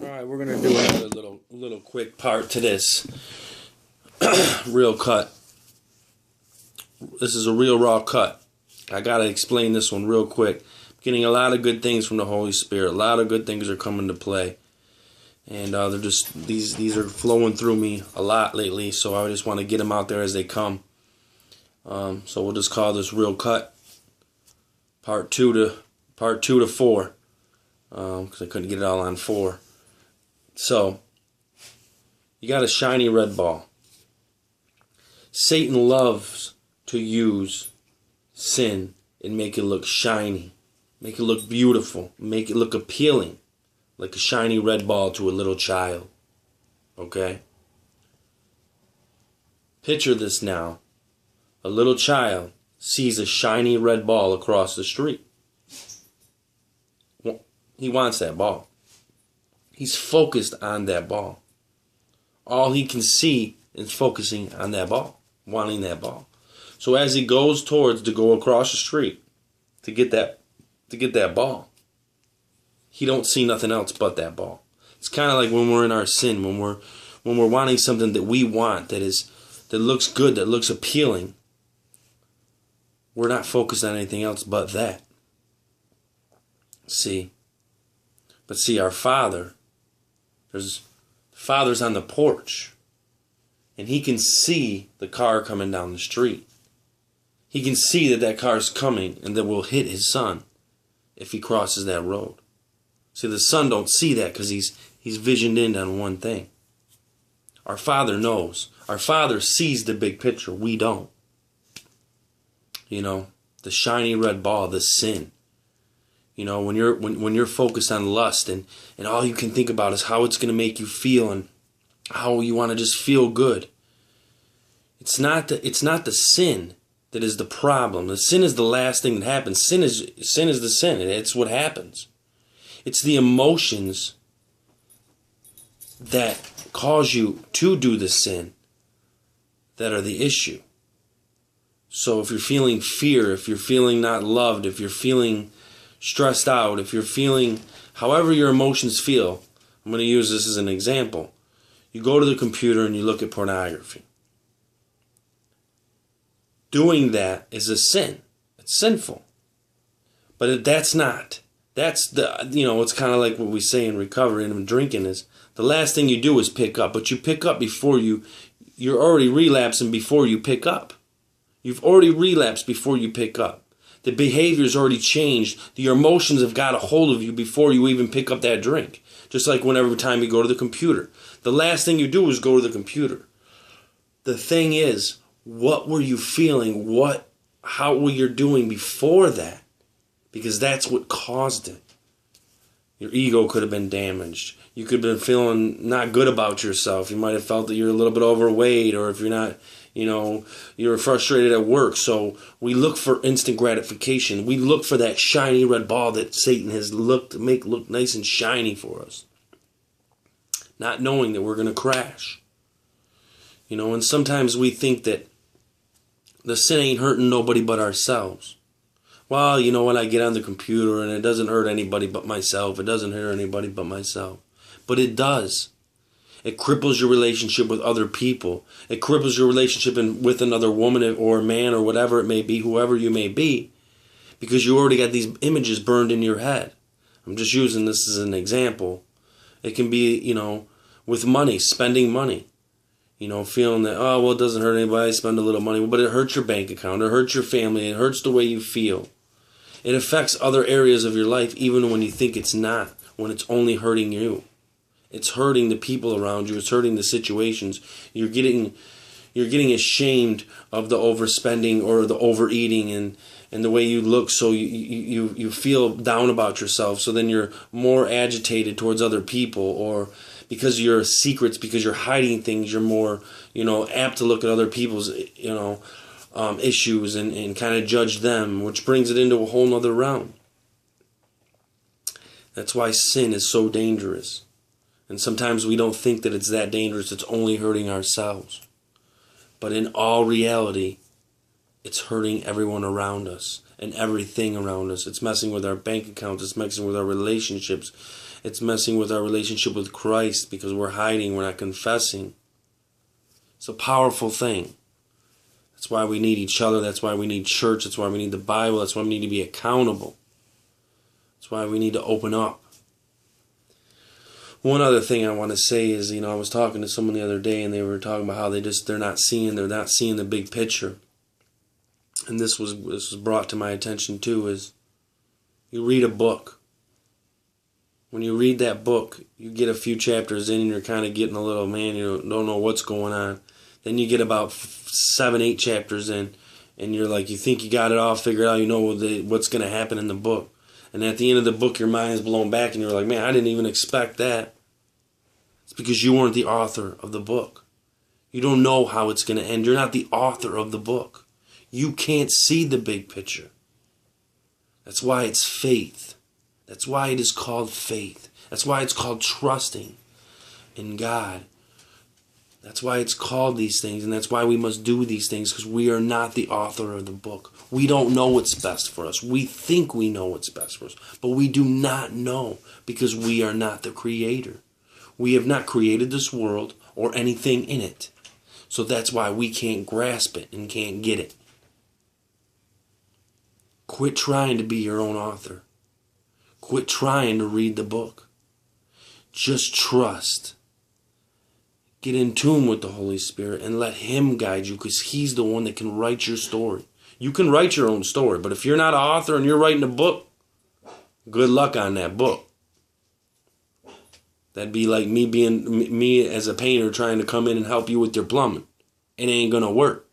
Alright, we're gonna do another little quick part to this. Real cut. This is a real raw cut. I gotta explain this one real quick. I'm getting a lot of good things from the Holy Spirit. A lot of good things are coming to play. And they're just these are flowing through me a lot lately, so I just want to get them out there as they come. So we'll just call this real cut part 2 to 4. Because I couldn't get it all on 4. So, you got a shiny red ball. Satan loves to use sin and make it look shiny, make it look beautiful, make it look appealing, like a shiny red ball to a little child. Okay? Picture this now. A little child sees a shiny red ball across the street. He wants that ball. He's focused on that ball. All he can see is focusing on that ball, wanting that ball. So as he goes towards to go across the street to get that ball, he don't see nothing else but that ball. It's kind of like when we're in our sin, when we're wanting something that we want, that looks good, that looks appealing. We're not focused on anything else but that. But see, our Father, the Father's on the porch, and he can see the car coming down the street. He can see that car's coming and that will hit his son if he crosses that road. See, the son don't see that because he's visioned in on one thing. Our Father knows. Our Father sees the big picture. We don't. You know, the shiny red ball, the sin. You know, when you're focused on lust and all you can think about is how it's going to make you feel and how you want to just feel good. It's not the sin that is the problem. The sin is the last thing that happens. Sin is the sin. It's what happens. It's the emotions that cause you to do the sin that are the issue. So if you're feeling fear, if you're feeling not loved, if you're feeling stressed out, if you're feeling however your emotions feel, I'm going to use this as an example. You go to the computer and you look at pornography. Doing that is a sin. It's sinful. But it's not. That's it's kind of like what we say in recovery and drinking is the last thing you do is pick up. But you pick up before you're already relapsing before you pick up. You've already relapsed before you pick up. The behavior's already changed. Your emotions have got a hold of you before you even pick up that drink. Just like whenever time you go to the computer. The last thing you do is go to the computer. The thing is, what were you feeling? How were you doing before that? Because that's what caused it. Your ego could have been damaged. You could have been feeling not good about yourself. You might have felt that you're a little bit overweight, or if you're not, you're frustrated at work. So we look for instant gratification. We look for that shiny red ball that Satan has to make look nice and shiny for us. Not knowing that we're going to crash. And sometimes we think that the sin ain't hurting nobody but ourselves. Well, you know what, I get on the computer and it doesn't hurt anybody but myself. It doesn't hurt anybody but myself. But it does. It cripples your relationship with other people. It cripples your relationship with another woman or man or whatever it may be, whoever you may be, because you already got these images burned in your head. I'm just using this as an example. It can be, with money, spending money. Feeling that, it doesn't hurt anybody, I spend a little money, but it hurts your bank account, it hurts your family, it hurts the way you feel. It affects other areas of your life even when you think it's not, when it's only hurting you. It's hurting the people around you, it's hurting the situations. You're getting ashamed of the overspending or the overeating and the way you look, so you feel down about yourself, so then you're more agitated towards other people, or because you're secrets, because you're hiding things, you're more, apt to look at other people's, issues and kind of judge them, which brings it into a whole nother realm. That's why sin is so dangerous. And sometimes we don't think that it's that dangerous, it's only hurting ourselves. But in all reality, it's hurting everyone around us. and everything around us. It's messing with our bank accounts. It's messing with our relationships. It's messing with our relationship with Christ because we're hiding. We're not confessing. It's a powerful thing. That's why we need each other. That's why we need church. That's why we need the Bible. That's why we need to be accountable. That's why we need to open up. One other thing I want to say is, I was talking to someone the other day and they were talking about how they're not seeing the big picture. And this was brought to my attention too, is you read a book. When you read that book, you get a few chapters in and you're kind of getting a little, man, you don't know what's going on. Then you get about 7, 8 chapters in and you're like, you think you got it all figured out, you know what's going to happen in the book. And at the end of the book, your mind's blown back and you're like, man, I didn't even expect that. It's because you weren't the author of the book. You don't know how it's going to end. You're not the author of the book. You can't see the big picture. That's why it's faith. That's why it is called faith. That's why it's called trusting in God. That's why it's called these things, and that's why we must do these things, because we are not the author of the book. We don't know what's best for us. We think we know what's best for us, but we do not know, because we are not the creator. We have not created this world or anything in it. So that's why we can't grasp it and can't get it. Quit trying to be your own author. Quit trying to read the book. Just trust. Get in tune with the Holy Spirit and let Him guide you, because He's the one that can write your story. You can write your own story, but if you're not an author and you're writing a book, good luck on that book. That'd be like me as a painter trying to come in and help you with your plumbing. It ain't gonna work.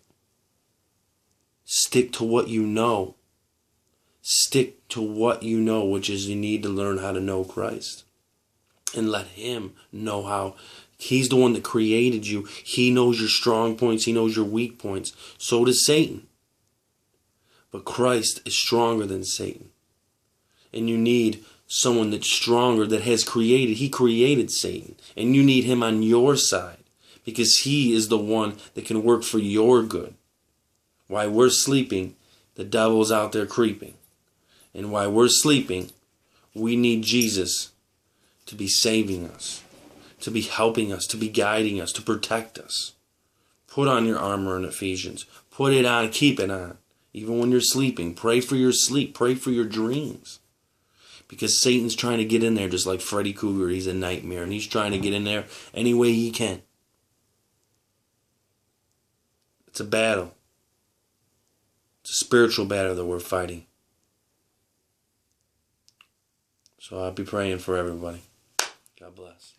Stick to what you know. Stick to what you know, which is you need to learn how to know Christ. And let Him know how. He's the one that created you. He knows your strong points. He knows your weak points. So does Satan. But Christ is stronger than Satan. And you need someone that's stronger, that has created. He created Satan. And you need him on your side, because he is the one that can work for your good. While we're sleeping, the devil's out there creeping. And while we're sleeping, we need Jesus to be saving us, to be helping us, to be guiding us, to protect us. Put on your armor in Ephesians. Put it on, keep it on. Even when you're sleeping, pray for your sleep, pray for your dreams. Because Satan's trying to get in there just like Freddy Krueger. He's a nightmare, and he's trying to get in there any way he can. It's a battle. It's a spiritual battle that we're fighting. So I'll be praying for everybody. God bless.